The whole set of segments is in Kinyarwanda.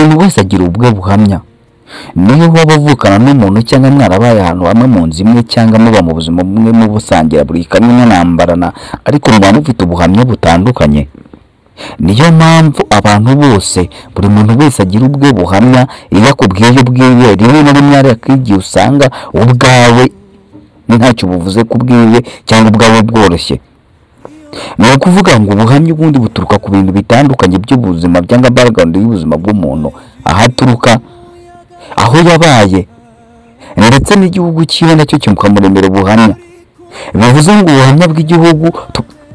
umuntu wese agira ubwe buhamya. Niyo waba uvukana n'umuntu cyangwa mwarabaye ahantu hamwe mu nzu imwe cyangwa muba mu buzima bumwe mu busangira buri kamwe nambarana, ariko muba mufite ubuhamya butandukanye. Niyo mpamvu abantu bose, buri muntu wese agira ubwe buhamya. Iyo akubwiye ubwiwe, rimwe na rimwe akigiye usanga ubwawe ntacyo buvuze kubwiwe cyangwa ubwawe bworoshye. Ni ukuvuga ngo ubuhamya ubundi buturuka ku bintu bitandukanye by'ubuzima cyangwa background y'ubuzima bw'umuntu, aho aturuka, aho yabaye, ndetse n'igihugu cyiwe nacyo kimukamuremera ubuhamya. Bivuze ngo ubuhamya bw'igihugu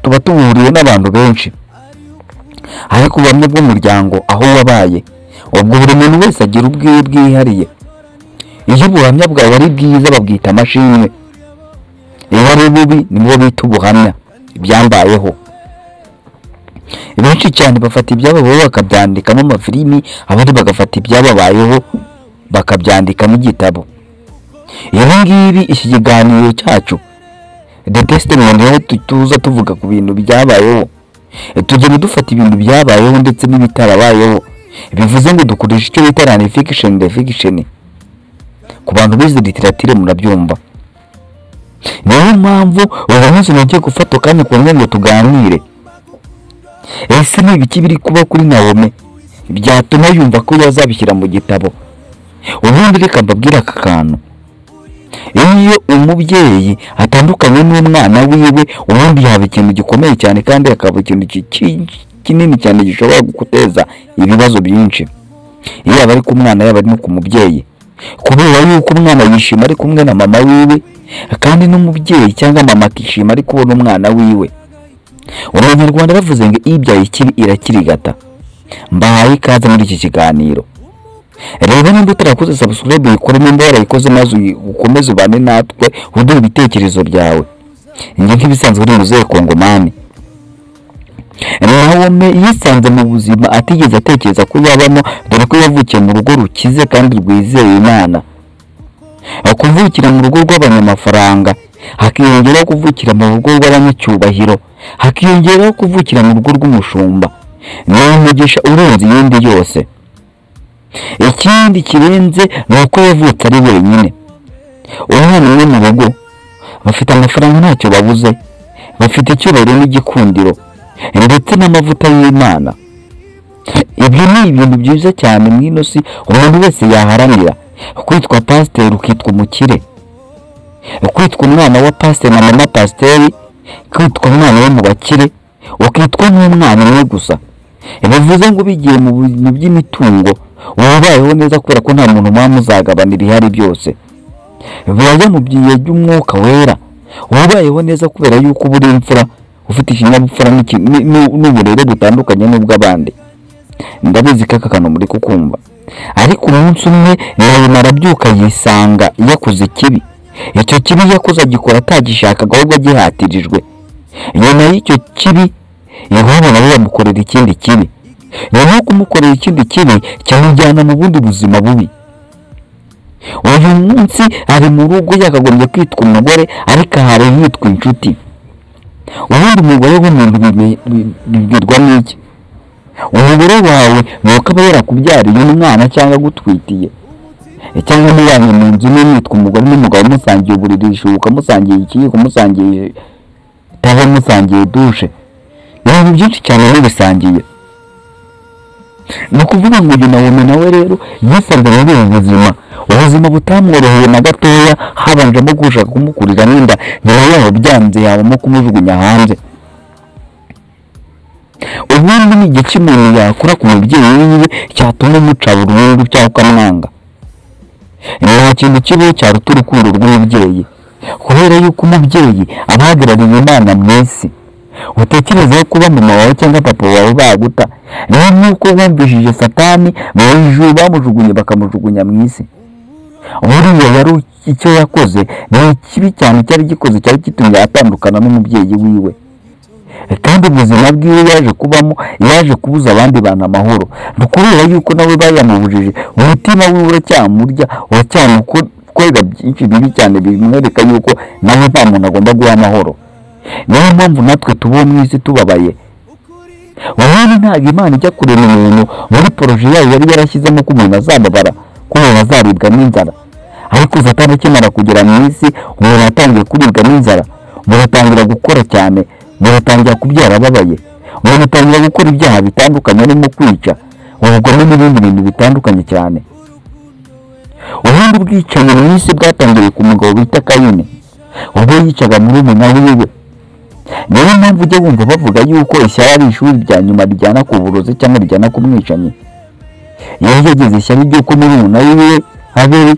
tuba tubuhuriye n'abantu benshi, ariko ubuhamya bw'umuryango aho wabaye, ubwo buri muntu wese agira ubwiwe bwihariye. Iyo ubuhamya bwawe ari bwiza babwita amashimwe, iyo ari bubi nibwo bita ubuhamya ibyambayeho. Benshi cyane bafata ibyababayeho bakabyandikamo amafilimi, abandi bagafata ibyababayeho bakabyandikamo igitabo. Ibi ngibi iki kiganiro cyacu The Testament, aho tuza tuvuga ku bintu byabayeho, tugenda dufata ibintu byabayeho ndetse n'ibitarabayeho. Bivuze ngo dukoresha icyo bita non-fiction de fiction. Ku bantu bize literature murabyumva. Niyo mpamvu ubu munsi nagiye gufata kanya kugira ngo tuganire. Ese ni ibiki biri kuba kuri Naomi byatuma yumva ko yazabishyira mu gitabo? Ubundi reka mbabwira aka kantu. Iyo umubyeyi atandukanye n'umwana wiwe, ubundi yaba ikintu gikomeye cyane kandi akaba ikintu kinini cyane gishobora guteza ibibazo byinshi. Iyo aba ari ku mwana, yaba ari no ku mubyeyi, kubera yuko umwana yishima ari kumwe na mama wiwe, kandi n'umubyeyi cyangwa mama akishima ari kubona umwana wiwe. Abanyarwanda bavuze ngo ibyaye ikibi irakirigata. Mbahaye ikaze muri iki kiganiro. Reba nimba utarakoze subscribe uyikore, nimba warayikoze maze ukomeze ubane natwe uduhe ibitekerezo byawe. Njye nk'ibisanzwe uri muzehe Kongomani. Naomi yisanze mu buzima atigeze atekereza ko yabamo, dore ko yavukiye mu rugo rukize kandi rwizeye Imana. Kuvukira mu rugo rw'abanyamafaranga, hakiyongeraho kuvukira mu rugo rw'abanyacyubahiro, hakiyongeraho kuvukira mu rugo rw'umushumba. Ni umugisha urenze iyindi yose. Ikindi kirenze ni uko yavutse ari wenyine. Umwana we mu rugo bafite amafaranga ntacyo babuze, bafite icyubahiro n'igikundiro ndetse n'amavuta y'Imana. Ibyo ni ibintu byiza cyane mu ino si umuntu wese yaharanira. Kwitwa pasiteri ukitwa umukire, kwitwa umwana wa pasiteri na mama pasiteri, kwitwa umwana wo mu bakire, ukitwa nk'umwana umwe gusa. Bivuze ngo bigiye mu bintu by'imitungo wabayeho neza kubera ko nta muntu muba muzagabanira ihari byose. Birajya mu byiye by'umwuka wera, wabayeho neza kubera yuko uri imfura, ufite ikinyabupfura n'uburere butandukanye n'ubw'abandi. Ndabizi ko aka kantu muri kukumva, ariko umunsi umwe Naomi arabyuka yisanga yakoze ikibi. Icyo kibi yakoze agikora atagishakaga, ahubwo agihatirijwe. Nyuma y'icyo kibi Yehova nawe yamukorera ikindi kibi. Nyuma yo kumukorera ikindi kibi cyamujyana mu bundi buzima bubi. Uyu munsi ari mu rugo yakagombye kwitwa umugore, ariko ahari yitwa inshuti. Ubundi umugore w'umuntu bibwirwa n'iki? Umugore wawe ni uko aba yarakubyariye umwana cyangwa agutwitiye, cyangwa mubanye mu nzu n'imwitwa umugore n'umugabo, musangiye uburiri, ishuka, musangiye ikiyiko, musangiye tabe, musangiye dushe, ibintu byinshi cyane bisangiye. Ni ukuvuga ngo uyu Naomi nawe rero yisanze muri ubu ubuzima butamworoheye na gatoya, habanjemo gushaka kumukurira n'inda, nyuma yaho byanze yabamo kumujugunya hanze. Ubundi ni igice umuntu yakora ku mubyeyi wiwe cyatuma umuca burundu cyangwa ukamwanga. Nta kintu kibaho cyaruta urukundo rw'umubyeyi, kubera yuko umubyeyi aba ahagarariye Imana mu isi. Utekereza kuba mama wawe cyangwa papa wawe baguta, niyo nuko bumvishije Satani mu ijuru bamujugunye bakamujugunya mu isi. Buriya yari icyo yakoze ni kibi cyane, cyari gikoze cyari gitumye atandukana n'umubyeyi wiwe. Kandi ubuzima bwiwe yaje kubamo, yaje kubuza abandi bantu amahoro. Kubera yuko nawe bayamubujije, umutima wiwe uracyamurya, uracyamukorera byinshi bibi cyane bimwereka yuko nawe nta muntu agomba guha amahoro. Niyo mpamvu natwe tuba mu isi tubabaye, ubundi ntabwo Imana ijya kurema umuntu muri poroje yayo yari yarashyizemo ko umuntu azababara, ko umuntu azaribwa n'inzara. Ariko Satani akimara kugera mu isi, umuntu atangiye kuribwa n'inzara, umuntu atangira gukora cyane, umuntu atangira kubyara ababaye, umuntu atangira gukora ibyaha bitandukanye harimo kwica, ubugome n'ibindi bintu bitandukanye cyane. Ubundi ubwicanyi mu isi bwatangiye ku mugabo bita Kayini, ubwo yicaga muri umuna wiwe. Niyo mpamvu ujya wumva bavuga yuko ishyari ari ishuri rya nyuma rijyana ku burozi cyangwa rijyana ku mwicanyi. Iyo yageze ishyari ry'uko muri umuna wiwe Abeli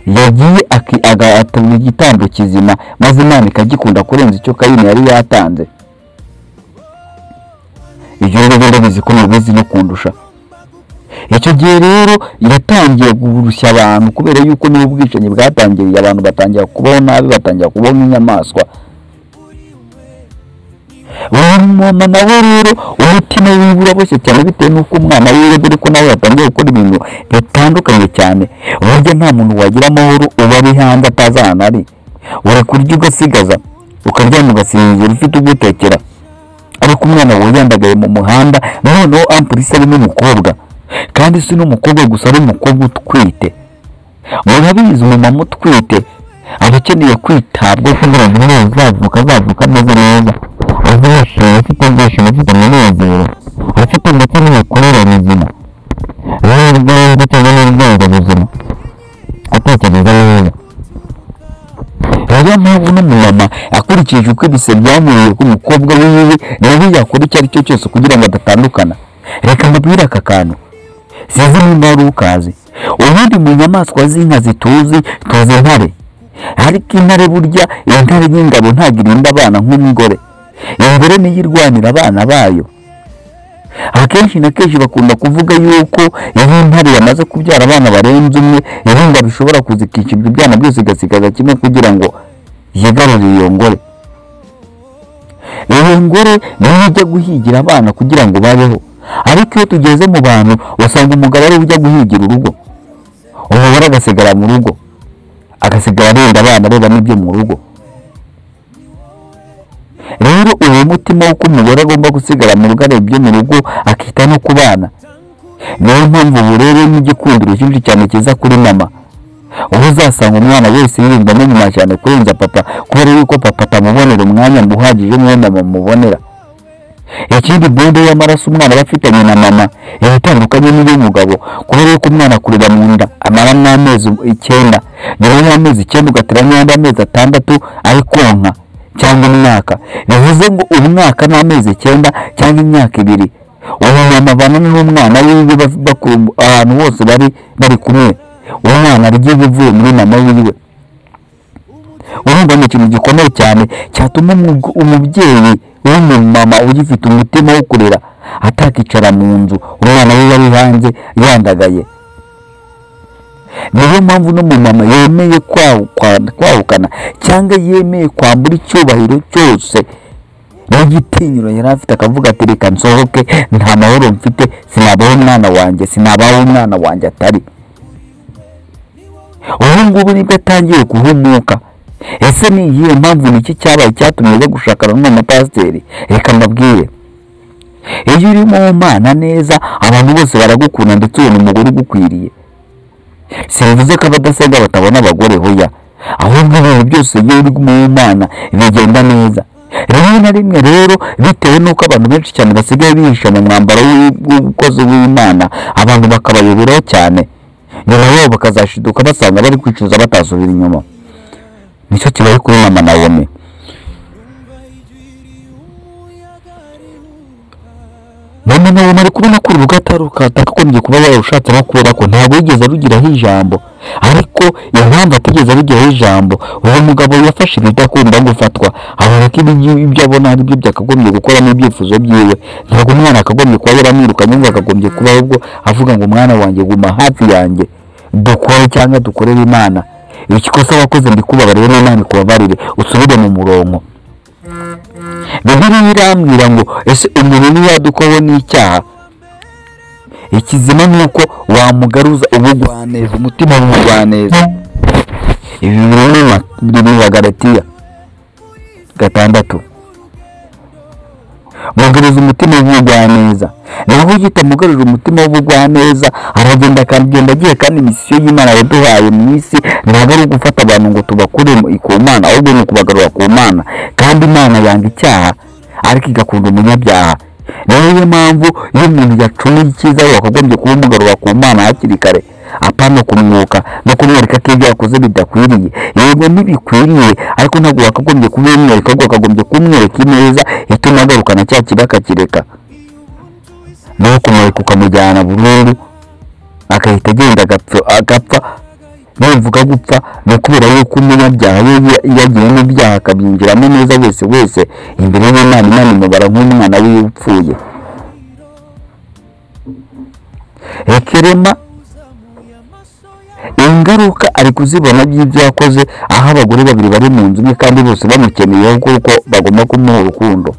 yagiye agatura igitambo kizima, maze Imana ikagikunda kurenza icyo Kayini yari yatanze. Ibyo rero ndabizi ko mubizi no kundusha. Icyo gihe rero yatangiye gurushya abantu kubera yuko n'ubwicanyi bwatangiye, abantu batangira kubaho nabi, batangira kubaho nk'inyamaswa. Uwo mama nawe rero umutima wiwe uraboshye cyane bitewe n'uko umwana wiwe dore ko nawe yatangiye gukora ibintu bitandukanye cyane. Uburyo nta muntu wagira amahoro uba ari hanze atazi ahantu ari. Urakurya ugasigaza, ukaryama ugasinzira ufite ugutekera. Ariko umwana wiyandagaye mu muhanda, noneho ampulisi ari n'umukobwa, kandi si n'umukobwa gusa, ari umukobwa utwite. Murabizi umumama utwite aba akeneye kwitabwaho kugira ngo azavuka ameze neza, azishimye, afite ibyishimo, afite umunezero, afite ndetse n'imikorere mizima, ndetse n'ubwenge buzima, atekereza neza. Rero mpamvu n'umumama akurikije uko ibise byamuriye ku mukobwa wiwe, nawe yakora icyo ari cyo cyose kugira ngo adatandukana. Reka mbabwire aka kantu, sinzi nimba wari ukazi. Ubundi mu nyamaswa z'inka tuzi intare, ariko intare burya intare y'ingabo ntabwo irinda abana nk'umugore. Ingore niyo irwanira abana bayo. Akenshi na kenshi bakunda kuvuga yuko iyo intare yamaze kubyara abana barenze umwe, ingabo bishobora kuzikicirwa ibyana byose igasigaza kimwe kugira ngo yigarurire iyo ngore. Iyo ngore niyo ijya guhigira abana kugira ngo babeho. Ariko iyo tugeze mu bantu usanga umugabo ari ujya guhigira urugo, umugore agasigara mu rugo, agasigara arinda abana areba n'ibyo mu rugo. Rero uwo mutima w'uko umugore agomba gusigara mu rugo areba ibyo mu rugo akita no ku bana, niyo mpamvu ubu rero n'igikundiro cyinshi cyane kiza kuri mama. Ubu uzasanga umwana wese yirinda no nyuma cyane kurenza papa, kubera yuko papa atamubonera umwanya uhagije nk'uwo mama amubonera. Ikindi bonde y'amaraso umwana aba afitanye na mama itandukanye n'iy'umugabo, kubera yuko umwana akurira mu nda amara n'amezi 9, nyuma y'amezi 9 ugatera n'andi amezi 6 ari konka cyangwa umwaka. Bivuze ngo umwaka n'amezi 9 cyangwa imyaka 2, uwo mama abana n'umwana wiwe ahantu hose bari kumwe, uwo mwana arya ibivuye muri mama wiwe. Urumva ni ikintu gikomeye cyane cyatuma umubyeyi w'umumama ugifite umutima wo kurera atakicara mu nzu umwana we yari hanze yandagaye. Niyo mpamvu n'umumama yemeye kwahukana cyangwa yemeye kwambura icyubahiro cyose n'igitinyiro yari afite, akavuga ati reka nsohoke, nta mahoro mfite, sinabaho umwana wanjye, sinabaho umwana wanjye atari. Ubu ngubu nibwo atangiye guhumuka. Ese ni iyihe mpamvu, niki cyabaye cyatumye ajya gushakana n'umupasiteri? Reka mbabwire, iyo uri mu Mana neza abantu bose baragukunda ndetse ubona umugore ugukwiriye. Simvuze ko abadasenga batabona abagore, hoya, ahubwo ibintu byose iyo uri mu Mana bigenda neza. Rimwe na rimwe rero bitewe n'uko abantu benshi cyane basigaye bihisha mu mwambaro w'umukozi w'Imana, abantu bakabayoberaho cyane, nyuma yabo bakazashiduka basanga bari kwicuza batasubira inyuma. Nicyo kibaye kuri mama Nawomi. Mama Nawomi ari kubona ko urugo atakagombye kuba yarushatse no kubera ko ntabwo yigeze arugiraho ijambo, ariko impamvu atigeze arugiraho ijambo, uwo mugabo yafashe ibidakunda gufatwa, abona ko ibyo abona ari byo byakagombye gukora n'ibyifuzo byiwe. Ntabwo umwana akagombye kuba yaramwirukanye, ngo akagombye kuba ahubwo avuga ngo umwana wanjye guma hafi yanjye, dukore cyangwa dukorere Imana. Ikikosa wakoze ndikubabarire n'Imana ikubabarire usubire mu murongo. Bibiliya irambwira ngo ese umuntu niyadukoho n'icyaha, ikizima nuko wamugaruza ubugwaneza, umutima w'ubugwaneza. Ibi biri mu Galatiya 6. Mu mugaruriza umutima w'ubugwaneza. Naho utamugarurira umutima w'ubugwaneza aragenda agiye kandi misiyo y'Imana yaduhaye mu isi ntabwo ari gufata abantu ngo tubakure ku Mana, ahubwo ni kubagarura ku Mana, kandi Imana yanga icyaha ariko igakunda umunyabyaha. Niyo mpamvu iyo umuntu yacumuye icyiza wakagombye kuba umugarura ku Mana hakiri kare, apana kumwuka no kumwereka ko ibyo yakoze bidakwiriye. Yego ntibikwiriye, ariko ntabwo wakagombye kubimwereka, ahubwo wakagombye kumwereka ineza ituma agarukana cya kibi akakireka. No kumwereka ukamujyana burundu akahita agenda agapfa. Nivuga gupfa ni kubera yuko umunyabyaha yagiye n'ibyaha akabyinjiramo neza wese imbere y'Imana, Imana imubara nk'umwana we upfuye. Kerema ingaruka ari kuzibona by'ibyo yakoze, aho abagore babiri bari mu nzu imwe kandi bose bamukeneye kuko bagomba kumuha urukundo.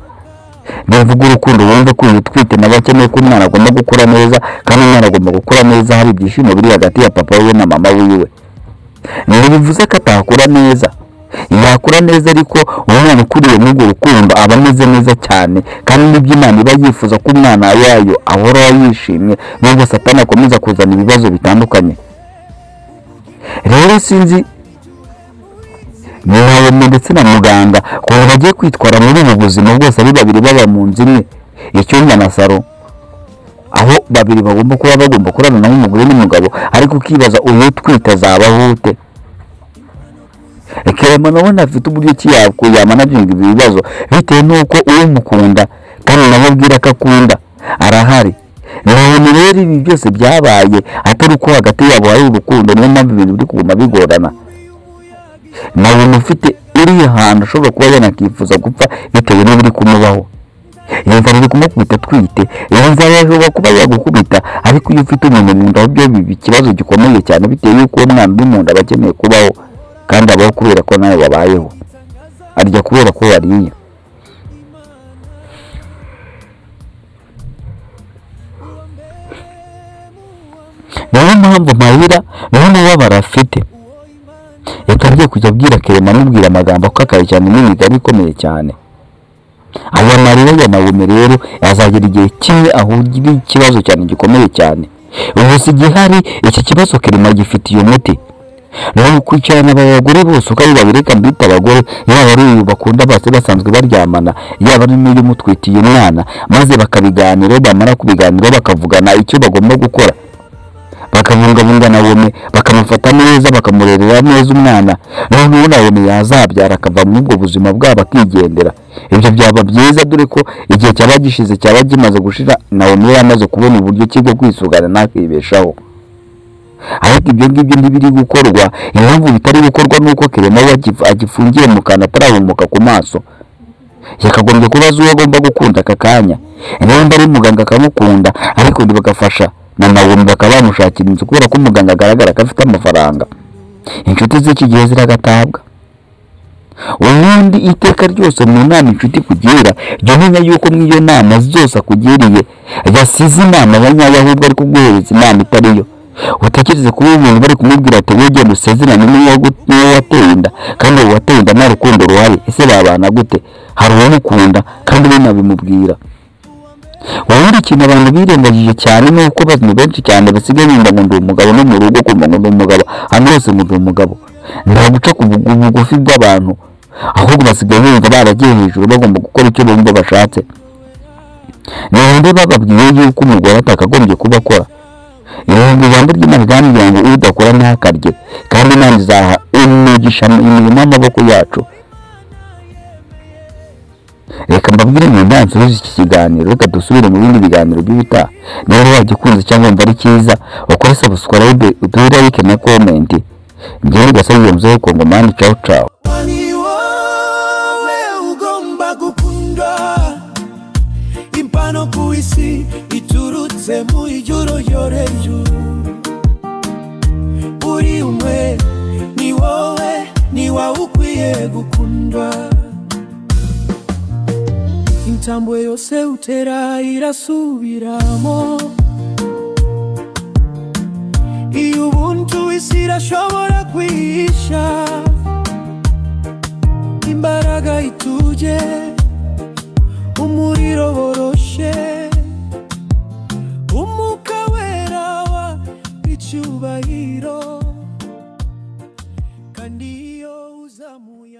Nivuga urukundo wumve ko uyitwite n'abakeneye ko umwana agomba gukura neza, kandi umwana agomba gukura neza hari ibyishimo biri hagati ya papa we na mama wiwe. Ntibivuze ko atakura neza, yakura neza, ariko umwana ukuriye n'urwo rukundo aba ameze neza cyane, kandi n'ibyo Imana iba yifuza ko umwana yayo ahora yishimye, nubwo Satani akomeza kuzana ibibazo bitandukanye. Rero sinzi nihawe ndetse na muganga ko bagiye kwitwara muri ubu buzima bwose ari babiri baba mu nzu imwe, icyumba na saro, aho babiri bagomba kuba bagomba kurana n'umugore n'umugabo, ariko ukibaza uyu twita zabaho ute? Kerema nabona afite uburyo ki yamanaginga ibi bibazo bitewe n'uko uwo mukunda kandi namubwira ko akunda arahari. None rero ibi byose byabaye atari uko hagati yabo hari urukundo, niyo mpamvu ibintu biri kuguma bigorana. Nawe mufite uri hantu ushobora kuba yanakifuza gupfa bitewe n'ibiri kumubaho. Iyo nzara iri kumukubita twite, iyo nzara yashobora kuba yagukubita, ariko iyo ufite umuntu mu nda byo biba ikibazo gikomeye cyane, bitewe y'uko uwo mwana uri mu nda aba akeneye kubaho, kandi abaho kubera ko nawe wabayeho, arya kubera ko wariye. Niyo mpamvu Mahira niyo mubabaro afite, yatangiye kujya abwira Kerema amubwira amagambo akakaye cyane n'imigani ikomeye cyane. Aya marira ya Nawomi rero yazagera igihe kimwe ahugira ikibazo cyane gikomeye cyane. Ubu si gihari iki kibazo Kerema gifitiye umuti. Nawe kwicarana abagore bose uko ari babiri kandi bita abagore, yaba ari uyu bakunda bose basanzwe baryamana, yaba ari n'uyu mutwitiye umwana, maze bakabiganira, bamara kubiganira bakavugana icyo bagomba gukora, bakabungabunga Nawomi, bakamufata neza, bakamurerera neza umwana. Noneho Nawomi yazabyara akava muri ubwo buzima bwabo akigendera. Ibyo byaba byiza, dore ko igihe cyaba gishize cyaba kimaze gushira, Nawomi yamaze kubona uburyo bwo kwisugana nakibeshaho. Ariko ibyo ngibyo ntibiri gukorwa. Impamvu bitari gukorwa nuko Kerema we agifungiye mu kantu atarahumuka ku maso. Yakagombye kubaza uwo agomba gukunda aka kanya. Niba ari muganga akamukunda, ariko bagafasha na Nawomi bakaba bamushakira inzu, kubera ko umuganga agaragara ko afite amafaranga. Inshuti z'iki gihe ziragatabwa. Ubundi iteka ryose mu nama inshuti kugira, jya umenya yuko mw'iyo nama zose akugiriye yasize inama ya nyayo, ahubwo ari kuguhereza inama itariyo. Utekereze kuba umuntu bari kumubwira ati wowe genda usezerane n'uwo wateye inda, kandi uwo wateye inda nta rukundo ruhari. Ese babana gute? Hari uwamukunda kandi we nabimubwira. Wowe ikintu abantu birengagije cyane nuko abantu benshi cyane basigaye bimba ngo ndi umugabo, no mu rugo kumva ngo ndi umugabo, hano hose ngo ndi umugabo. Nta guca ku bugufi bw'abantu, ahubwo basigaye bumva baragiye hejuru, bagomba gukora icyo bumva bashatse. Niba bababwiye yuko umugore atakagombye kuba akora, ijambo ry'Imana ryambwira ngo udakora ntakarye, kandi Imana izaha umugisha imirimo y'amaboko yacu. Reka mbabwire mu ndansubiza iki kiganiro, reka dusubire mu bindi biganiro by'ubutaha. Niba wagikunze cyangwa wumva ari cyiza, wakore subscribe, uduhe like na comment. Njyewe Gasabiye Mzee Kongomani, ciao ciao. Impano kuisi iturutse mu ijuru ryo hejuru, uri umwe, ni wowe, ni wawe ukwiye gukundwa. Intambwe yose utera irasubiramo, iyo ubuntu isi irashobora kwihisha, imbaraga ituje umuriro boro icyubahiro kandi iyo uzamuye